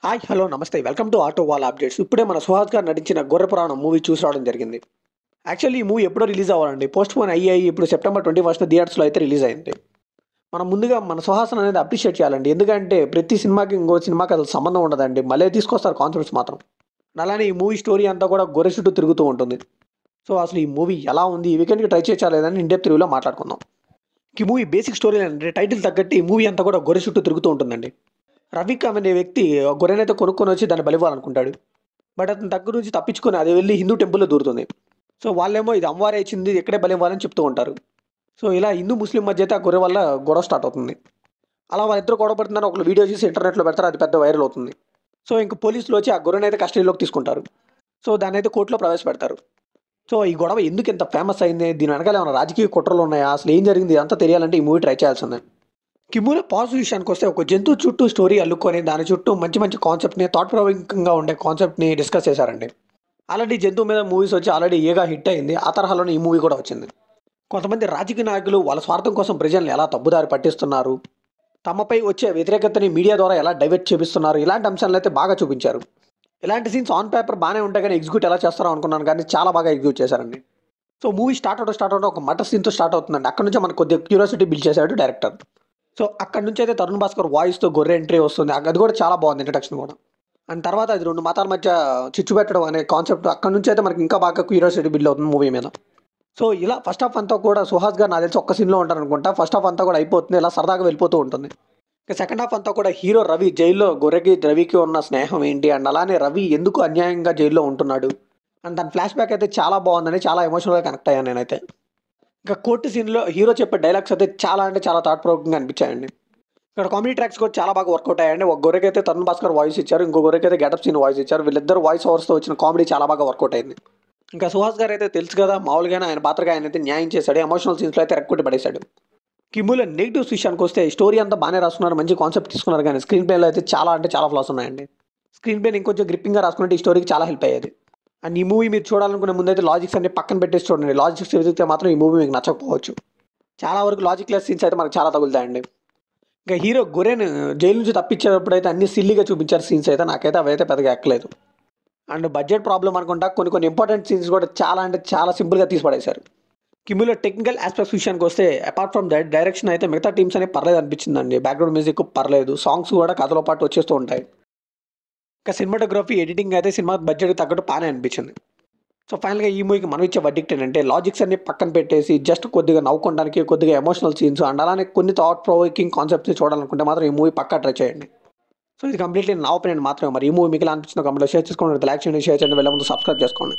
Hi hello నమస్తే welcome to auto wall updates. ఇప్పుడే మన సుహాస్ గారు నటించిన గొర్రె పురాణం మూవీ చూసి రావడం జరిగింది. యాక్చువల్లీ ఈ మూవీ ఎప్పుడో రిలీజ్ అవ్వాలండి, పోస్ట్ పోన్ అయ్యి ఇప్పుడు సెప్టెంబర్ 21 థియేటర్స్లో అయితే రిలీజ్ అయింది. మనం ముందుగా మన సుహాసన్ అనేది అప్రిషియేట్ చేయాలండి. ఎందుకంటే ప్రతి సినిమాకి ఇంకో సినిమాకి అసలు సంబంధం ఉండదండి, మళ్ళీ తీసుకొస్తారు కాన్సెప్ట్స్ మాత్రం. అలానే ఈ మూవీ స్టోరీ అంతా కూడా గొర్రె చుట్టూ తిరుగుతూ ఉంటుంది. సో అసలు ఈ మూవీ ఎలా ఉంది, ఈ వీకెండ్కి ట్రై చేయలేదని ఇండెప్త్ రివ్యూలో మాట్లాడుకుందాం. ఈ మూవీ బేసిక్ స్టోరీ అంటే టైటిల్ తగ్గట్టు ఈ మూవీ అంతా కూడా గొర్రె చుట్టూ తిరుగుతూ ఉంటుందండి. రవిక్ అనే వ్యక్తి గొర్రెనైతే కొనుక్కొని వచ్చి దాన్ని బలివ్వాలనుకుంటాడు. బట్ అతని దగ్గర నుంచి తప్పించుకొని అది వెళ్ళి హిందూ టెంపుల్లో దూరుతుంది. సో వాళ్ళేమో ఇది అమ్మవారే ఇచ్చింది, ఇక్కడే బలివ్వాలని చెప్తూ ఉంటారు. సో ఇలా హిందూ ముస్లిం మధ్య అయితే ఆ గొర్రె వల్ల గొడవ స్టార్ట్ అవుతుంది. అలా వాళ్ళిద్దరు గొడవ పడుతుందని ఒక వీడియో చేసి ఇంటర్నెట్లో పెడతారు, అది పెద్ద వైరల్ అవుతుంది. సో ఇంక పోలీసులు వచ్చి ఆ గొర్రెని అయితే కస్టడీలోకి తీసుకుంటారు. సో దాన్ని అయితే కోర్టులో ప్రవేశపెడతారు. సో ఈ గొడవ ఎందుకు ఇంత ఫేమస్ అయింది, దీని వెనకాల ఏమైనా రాజకీయ కుట్రలు ఉన్నాయా, అసలు ఏం జరిగింది అంతా తెలియాలంటే ఈ మూవీ ట్రై చేయాల్సిందే. కిమ్ములో పాజిటివ్ విషయానికి వస్తే ఒక జంతువు చుట్టూ స్టోరీ అల్లుకొని దాని చుట్టూ మంచి మంచి కాన్సెప్ట్ని, థాట్ ప్రొవోకింగ్గా ఉండే కాన్సెప్ట్ని డిస్కస్ చేశారండి. ఆల్రెడీ జంతువు మీద మూవీస్ వచ్చి ఆల్రెడీ ఏగా హిట్ అయింది, ఆ తరహాలోనే ఈ మూవీ కూడా వచ్చింది. కొంతమంది రాజకీయ నాయకులు వాళ్ళ స్వార్థం కోసం ప్రజల్ని ఎలా తప్పుదారి పట్టిస్తున్నారు, తమపై వచ్చే వ్యతిరేకతని మీడియా ద్వారా ఎలా డైవర్ట్ చేపిస్తున్నారు, ఇలాంటి అంశాలను అయితే బాగా చూపించారు. ఇలాంటి సీన్స్ ఆన్ పేపర్ బాగానే ఉంటాయి కానీ ఎగ్జిక్యూట్ ఎలా చేస్తారో అనుకున్నాను, కానీ చాలా బాగా ఎగ్జిక్యూట్ చేశారండి. సో మూవీ స్టార్ట్ అవుతూ ఒక మటర్ సీన్తో స్టార్ట్ అవుతుందండి. అక్కడ నుంచే మనకు కొద్దిగా క్యూరియాసిటీ బిల్డ్ చేశాడు డైరెక్టర్. సో అక్కడ నుంచి అయితే తరుణ్ భాస్కర్ వాయిస్తో గొర్రె ఎంట్రీ వస్తుంది, అది కూడా చాలా బాగుంది ఇంట్రడక్షన్ కూడా. అండ్ తర్వాత అది రెండు మతాల మధ్య చిచ్చు పెట్టడం అనే కాన్సెప్ట్ అక్కడ నుంచి అయితే మనకి ఇంకా బాగా క్యూరియాసిటీ బిల్డ్ అవుతుంది మూవీ మీద. సో ఇలా ఫస్ట్ హాఫ్ అంతా కూడా సుహాస్ గారు నాకు తెలిసి ఒక్క సీన్లో ఉంటారు అనుకుంటా. ఫస్ట్ హాఫ్ అంతా కూడా అయిపోతుంది, ఇలా సరదాగా వెళ్ళిపోతూ ఉంటుంది. ఇక సెకండ్ హాఫ్ అంతా కూడా హీరో రవి జైల్లో గొర్రెకి రవికి ఉన్న స్నేహం ఏంటి, అండ్ అలానే రవి ఎందుకు అన్యాయంగా జైల్లో ఉంటున్నాడు అండ్ దాని ఫ్లాష్ బ్యాక్ అయితే చాలా బాగుందని చాలా ఎమోషనల్గా కనెక్ట్ అయ్యాను నేనైతే. ఇంకా కోర్టు సీన్లో హీరో చెప్పే డైలాగ్స్ అయితే చాలా అంటే చాలా థాట్ ప్రొవోకింగ్ అనిపించాయండి. ఇక్కడ కామెడీ ట్రాక్స్ కూడా చాలా బాగా వర్కౌట్ అయ్యాయండి. ఒక గొర్రెకి అయితే తరుణ్ భాస్కర్ వాయిస్ ఇచ్చారు, ఇంకో గొర్రెకి అయితే గెటప్ సీన్ వాయిస్ ఇచ్చారు. వీళ్ళిద్దరు వాయిస్ ఓవర్స్తో వచ్చిన కామెడీ చాలా బాగా వర్కౌట్ అయింది. ఇంకా సుహాస్ గారు అయితే తెలుసు కదా, మామూలుగానే ఆయన పాత్రగా ఆయన అయితే న్యాయం చేశాడు, ఎమోషనల్ సీన్స్లో అయితే రెక్కొట్టి పడేశాడు. కిమ్ములో నెగిటివ్స్ విషయానికి వస్తే స్టోరీ అంతా బాగానే రాసుకున్నారు, మంచి కాన్సెప్ట్ తీసుకున్నారు, కానీ స్క్రీన్ ప్లేలో అయితే చాలా అంటే చాలా ఫ్లాస్ ఉన్నాయండి. స్క్రీన్ ప్లేని ఇంకొంచెం గ్రిప్పింగ్గా రాసుకుంటే ఈ స్టోరీకి చాలా హెల్ప్ అయ్యేది. అండ్ ఈ మూవీ మీరు చూడాలనుకునే ముందైతే లాజిక్స్ అన్ని పక్కన పెట్టేసి చూడండి. లాజిక్స్ వెతికితే మాత్రం ఈ మూవీ మీకు నచ్చకపోవచ్చు. చాలా వరకు లాజిక్ లెస్ సీన్స్ అయితే మనకు చాలా తగులుతాయండి. ఇంకా హీరో గొర్రెను జైలు నుంచి తప్పించేటప్పుడు అయితే అన్ని సిల్లీగా చూపించారు సీన్స్ అయితే, నాకైతే అవైతే పెద్దగా ఎక్కలేదు. అండ్ బడ్జెట్ ప్రాబ్లం అనుకుంటా కొన్ని ఇంపార్టెంట్ సీన్స్ కూడా చాలా అంటే చాలా సింపుల్గా తీసి పడేశారు. కిమ్ములో టెక్నికల్ ఆస్పెక్ట్స్ విషయానికి వస్తే అపార్ట్ ఫ్రమ్ దట్ డైరెక్షన్ అయితే మిగతా టీమ్స్ అనేవి పర్లేదు అనిపించిందండి. బ్యాక్గ్రౌండ్ మ్యూజిక్ పర్లేదు, సాంగ్స్ కూడా కథలో పాటు వచ్చేస్తూ ఉంటాయి. ఇంకా సినిమాటోగ్రఫీ ఎడిటింగ్ అయితే సినిమా బడ్జెట్ తగ్గట్టు బాగానే అనిపించింది. సో ఫైనల్గా ఈ మూవీకి మనం ఇచ్చే వర్డిక్ట్ ఏంటంటే లాజిక్స్ అన్ని పక్కన పెట్టేసి జస్ట్ కొద్దిగా నవ్వుకోవడానికి, కొద్దిగా ఎమోషనల్ సీన్స్ అండ్ అలానే కొన్ని థాట్ ప్రొవోకింగ్ కాన్సెప్ట్ని చూడాలనుకుంటే మాత్రం ఈ మూవీ పక్కా ట్రై చేయండి. సో ఇది కంప్లీట్లీ నా ఒపీనియన్ మాత్రమే. మరి ఈ మూవీ మీకు ఎలా అనిపించిందో కామెంట్లో షేర్ చేసుకోండి. లైక్ చేయండి, షేర్ చేయండి, వెళ్ళే ముందు సబ్స్క్రైబ్ చేసుకోండి.